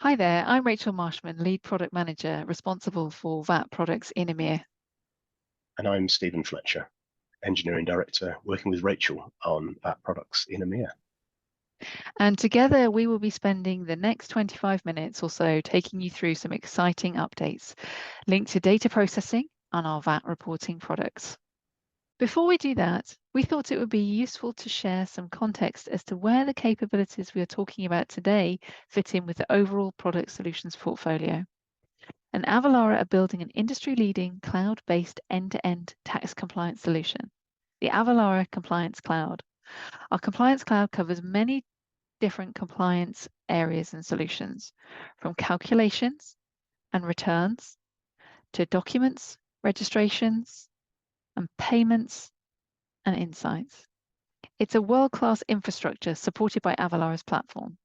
Hi there, I'm Rachel Marshman, Lead Product Manager responsible for VAT products in EMEA. And I'm Stephen Fletcher, Engineering Director, working with Rachel on VAT products in EMEA. And together we will be spending the next 25 minutes or so taking you through some exciting updates linked to data processing on our VAT reporting products. Before we do that, we thought it would be useful to share some context as to where the capabilities we are talking about today fit in with the overall product solutions portfolio. And Avalara are building an industry-leading cloud-based end-to-end tax compliance solution, the Avalara Compliance Cloud. Our Compliance Cloud covers many different compliance areas and solutions, from calculations and returns to documents, registrations, and payments and insights. It's a world-class infrastructure supported by Avalara's platform.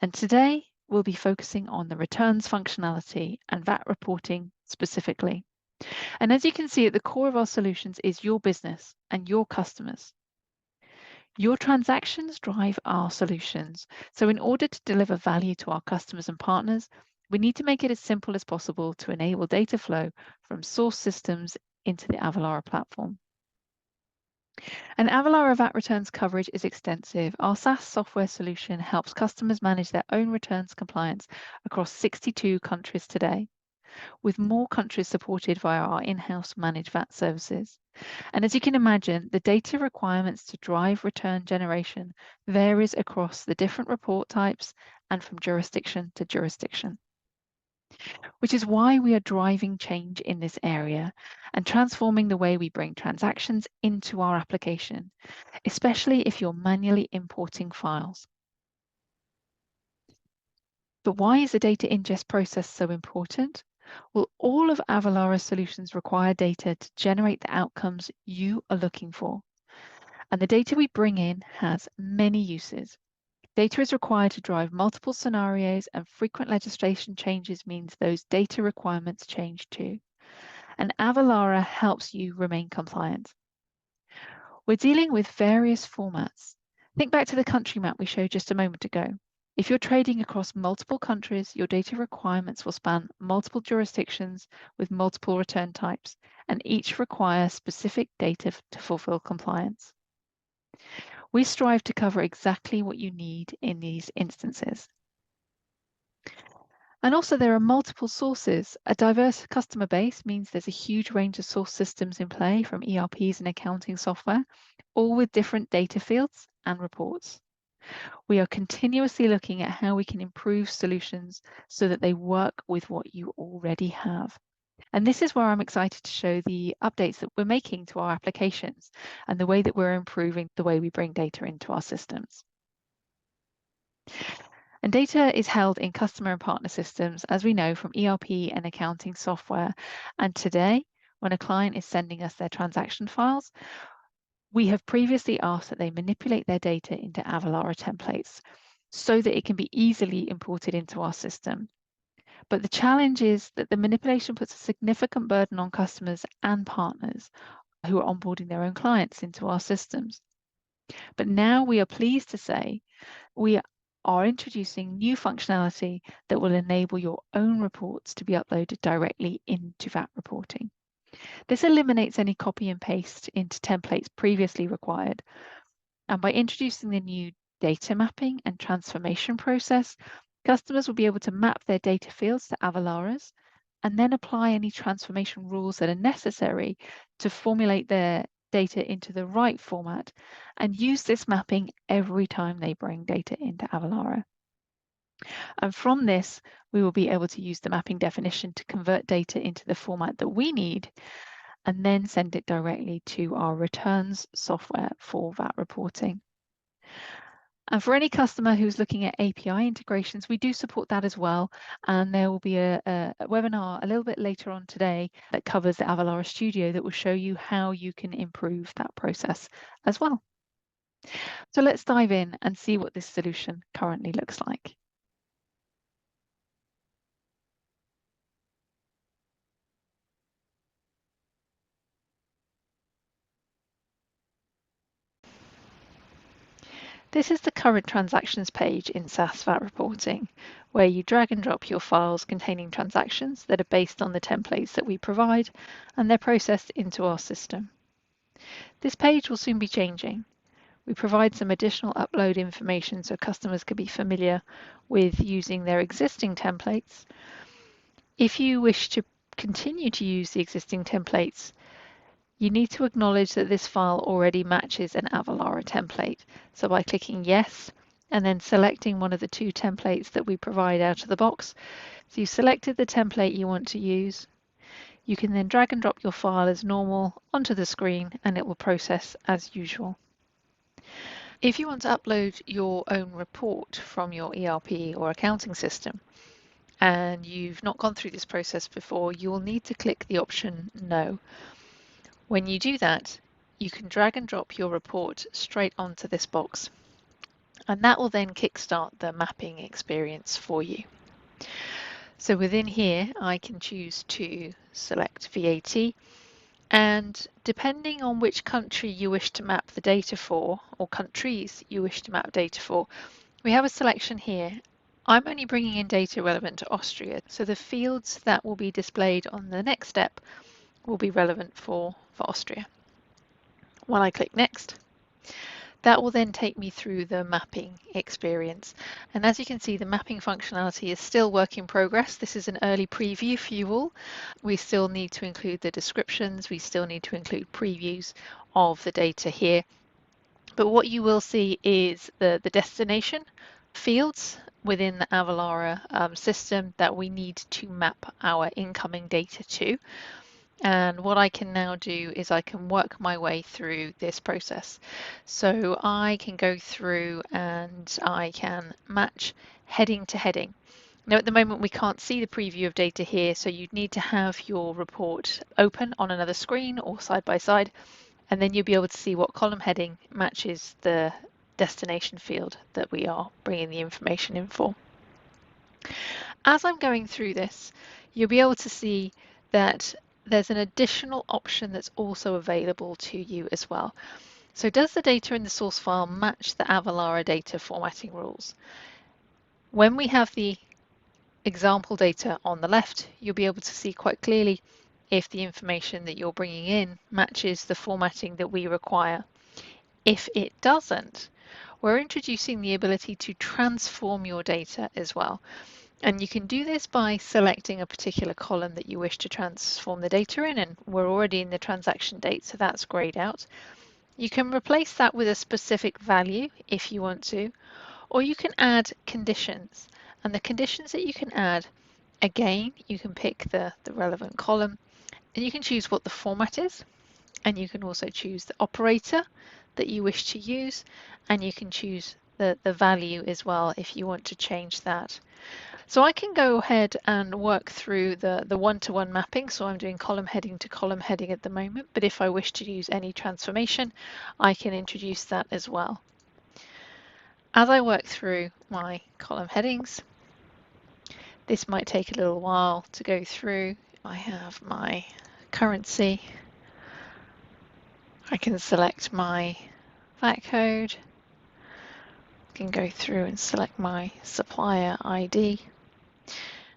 And today, we'll be focusing on the returns functionality and VAT reporting specifically. And as you can see, at the core of our solutions is your business and your customers. Your transactions drive our solutions. So in order to deliver value to our customers and partners, we need to make it as simple as possible to enable data flow from source systems into the Avalara platform. And Avalara VAT returns coverage is extensive. Our SaaS software solution helps customers manage their own returns compliance across 62 countries today, with more countries supported via our in-house managed VAT services. And as you can imagine, the data requirements to drive return generation varies across the different report types and from jurisdiction to jurisdiction, which is why we are driving change in this area and transforming the way we bring transactions into our application, especially if you're manually importing files. But why is the data ingest process so important? Well, all of Avalara's solutions require data to generate the outcomes you are looking for. And the data we bring in has many uses. Data is required to drive multiple scenarios, and frequent legislation changes means those data requirements change too. And Avalara helps you remain compliant. We're dealing with various formats. Think back to the country map we showed just a moment ago. If you're trading across multiple countries, your data requirements will span multiple jurisdictions with multiple return types, and each requires specific data to fulfill compliance. We strive to cover exactly what you need in these instances. And also there are multiple sources. A diverse customer base means there's a huge range of source systems in play, from ERPs and accounting software, all with different data fields and reports. We are continuously looking at how we can improve solutions so that they work with what you already have. And this is where I'm excited to show the updates that we're making to our applications and the way that we're improving the way we bring data into our systems. And data is held in customer and partner systems, as we know, from ERP and accounting software. And today, when a client is sending us their transaction files, we have previously asked that they manipulate their data into Avalara templates so that it can be easily imported into our system. But the challenge is that the manipulation puts a significant burden on customers and partners who are onboarding their own clients into our systems. But now we are pleased to say we are introducing new functionality that will enable your own reports to be uploaded directly into VAT reporting. This eliminates any copy and paste into templates previously required. And by introducing the new data mapping and transformation process, customers will be able to map their data fields to Avalara's and then apply any transformation rules that are necessary to formulate their data into the right format and use this mapping every time they bring data into Avalara. And from this, we will be able to use the mapping definition to convert data into the format that we need and then send it directly to our returns software for VAT reporting. And for any customer who's looking at API integrations, we do support that as well. And there will be a webinar a little bit later on today that covers the Avalara Studio that will show you how you can improve that process as well. So let's dive in and see what this solution currently looks like. This is the current transactions page in SAS VAT Reporting, where you drag and drop your files containing transactions that are based on the templates that we provide, and they're processed into our system. This page will soon be changing. We provide some additional upload information so customers can be familiar with using their existing templates. If you wish to continue to use the existing templates, you need to acknowledge that this file already matches an Avalara template. So by clicking yes and then selecting one of the two templates that we provide out of the box, so you've selected the template you want to use, you can then drag and drop your file as normal onto the screen and it will process as usual. If you want to upload your own report from your ERP or accounting system and you've not gone through this process before, you will need to click the option No. When you do that, you can drag and drop your report straight onto this box, and that will then kickstart the mapping experience for you. So within here, I can choose to select VAT, and depending on which country you wish to map the data for, or countries you wish to map data for, we have a selection here. I'm only bringing in data relevant to Austria, so the fields that will be displayed on the next step will be relevant for Austria. When I click next, that will then take me through the mapping experience. And as you can see, the mapping functionality is still work in progress. This is an early preview for you all. We still need to include the descriptions. We still need to include previews of the data here. But what you will see is the destination fields within the Avalara system that we need to map our incoming data to. And what I can now do is I can work my way through this process. So I can go through and I can match heading to heading. Now at the moment we can't see the preview of data here, so you'd need to have your report open on another screen or side by side, and then you'll be able to see what column heading matches the destination field that we are bringing the information in for. As I'm going through this, you'll be able to see that there's an additional option that's also available to you as well. So does the data in the source file match the Avalara data formatting rules? When we have the example data on the left, you'll be able to see quite clearly if the information that you're bringing in matches the formatting that we require. If it doesn't, we're introducing the ability to transform your data as well. And you can do this by selecting a particular column that you wish to transform the data in, and we're already in the transaction date, so that's grayed out. You can replace that with a specific value if you want to, or you can add conditions. And the conditions that you can add, again, you can pick the relevant column, and you can choose what the format is, and you can also choose the operator that you wish to use, and you can choose the value as well if you want to change that. So I can go ahead and work through the one-to-one mapping. So I'm doing column heading to column heading at the moment, but if I wish to use any transformation, I can introduce that as well. As I work through my column headings, this might take a little while to go through. I have my currency. I can select my VAT code. I can go through and select my supplier ID.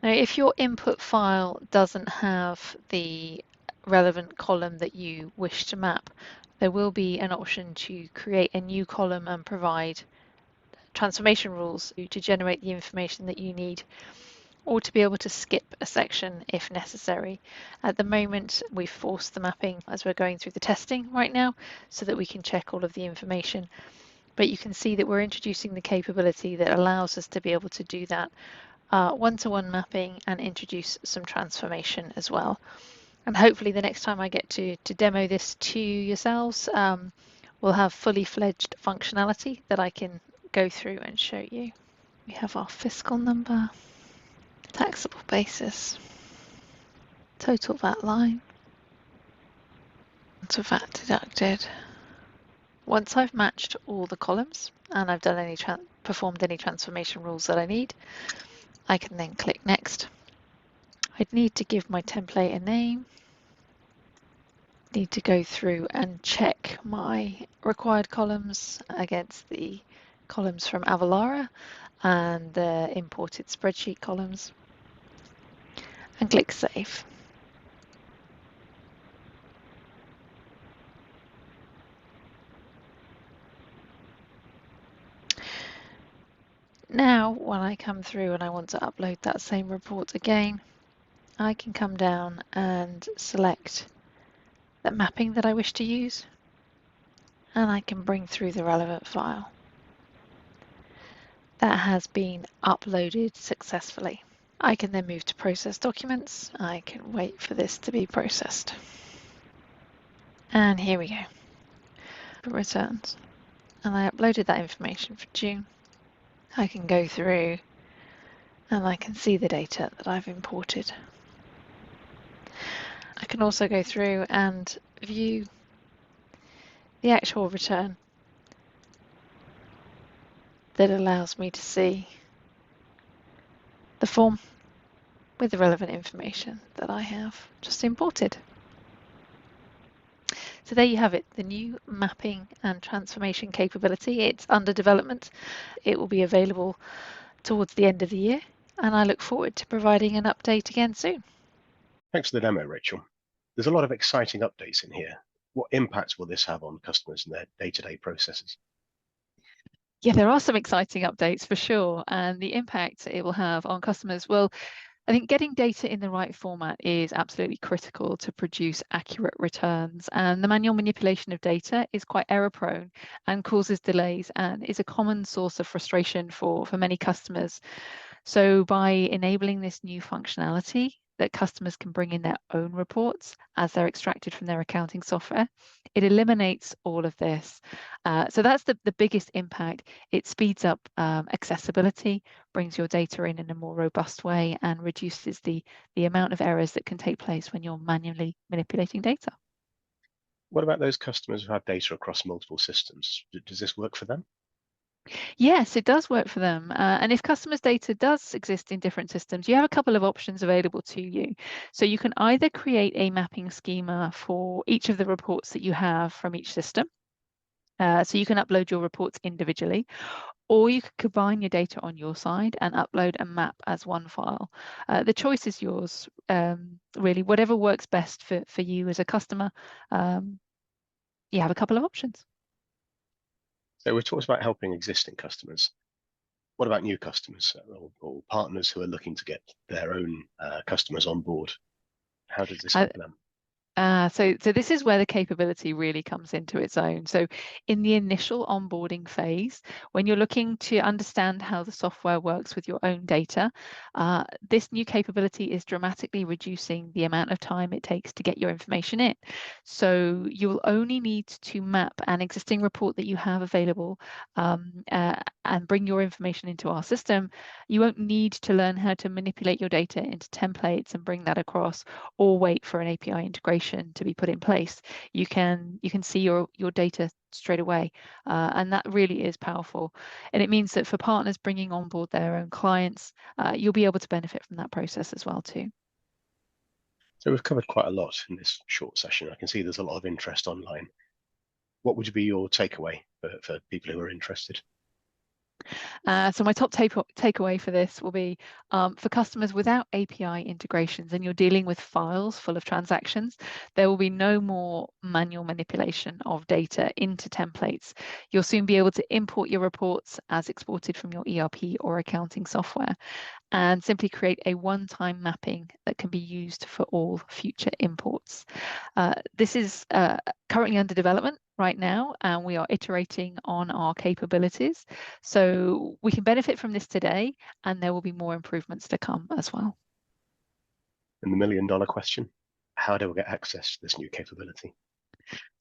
Now, if your input file doesn't have the relevant column that you wish to map, there will be an option to create a new column and provide transformation rules to generate the information that you need, or to be able to skip a section if necessary. At the moment, we've forced the mapping as we're going through the testing right now so that we can check all of the information. But you can see that we're introducing the capability that allows us to be able to do that one-to-one mapping and introduce some transformation as well. And hopefully the next time I get to demo this to yourselves, we'll have fully fledged functionality that I can go through and show you. We have our fiscal number, taxable basis, total VAT line, to VAT deducted. Once I've matched all the columns and I've done performed any transformation rules that I need, I can then click next. I'd need to give my template a name, need to go through and check my required columns against the columns from Avalara and the imported spreadsheet columns, and click Save. Now, when I come through and I want to upload that same report again, I can come down and select the mapping that I wish to use, and I can bring through the relevant file. That has been uploaded successfully. I can then move to process documents. I can wait for this to be processed. And here we go. Returns. And I uploaded that information for June. I can go through and I can see the data that I've imported. I can also go through and view the actual return that allows me to see the form with the relevant information that I have just imported. So there you have it, the new mapping and transformation capability. It's under development. It will be available towards the end of the year, and I look forward to providing an update again soon. Thanks for the demo, Rachel. There's a lot of exciting updates in here. What impacts will this have on customers and their day-to-day processes? Yeah, there are some exciting updates for sure, and the impact it will have on customers. Well, I think getting data in the right format is absolutely critical to produce accurate returns, and the manual manipulation of data is quite error-prone and causes delays and is a common source of frustration for many customers. So by enabling this new functionality that customers can bring in their own reports as they're extracted from their accounting software, it eliminates all of this. So that's the biggest impact. It speeds up accessibility, brings your data in a more robust way, and reduces the amount of errors that can take place when you're manually manipulating data. What about those customers who have data across multiple systems? Does this work for them? Yes, it does work for them. And if customers' data does exist in different systems, you have a couple of options available to you. So you can either create a mapping schema for each of the reports that you have from each system. So you can upload your reports individually, or you can combine your data on your side and upload and map as one file. The choice is yours, really, whatever works best for you as a customer. You have a couple of options. So we talked about helping existing customers. What about new customers or partners who are looking to get their own customers on board? How does this help them? So this is where the capability really comes into its own. So in the initial onboarding phase, when you're looking to understand how the software works with your own data, this new capability is dramatically reducing the amount of time it takes to get your information in. So you'll only need to map an existing report that you have available and bring your information into our system. You won't need to learn how to manipulate your data into templates and bring that across, or wait for an API integration to be put in place. You can see your data straight away, and that really is powerful. And it means that for partners bringing on board their own clients, you'll be able to benefit from that process as well too. So we've covered quite a lot in this short session. I can see there's a lot of interest online. What would be your takeaway for people who are interested? So my top takeaway for this will be for customers without API integrations and you're dealing with files full of transactions, there will be no more manual manipulation of data into templates. You'll soon be able to import your reports as exported from your ERP or accounting software, and simply create a one-time mapping that can be used for all future imports. This is currently under development right now, and we are iterating on our capabilities. So we can benefit from this today, and there will be more improvements to come as well. And the million-dollar question, how do we get access to this new capability?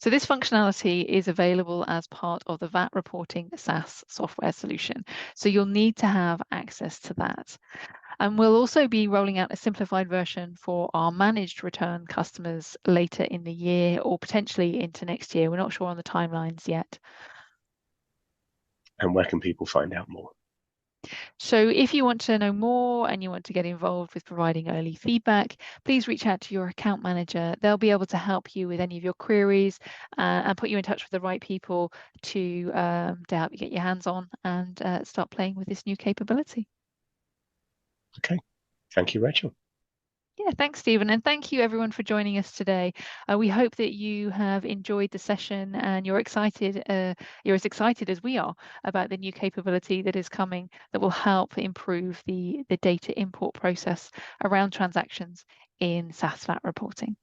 So this functionality is available as part of the VAT Reporting SaaS software solution. So you'll need to have access to that. And we'll also be rolling out a simplified version for our managed return customers later in the year, or potentially into next year. We're not sure on the timelines yet. And where can people find out more? So if you want to know more and you want to get involved with providing early feedback, please reach out to your account manager. They'll be able to help you with any of your queries and put you in touch with the right people to help you get your hands on and start playing with this new capability. Okay, thank you, Rachel. Yeah, thanks, Stephen, and thank you everyone for joining us today. We hope that you have enjoyed the session and you're excited, you're as excited as we are about the new capability that is coming that will help improve the data import process around transactions in SaaS VAT reporting.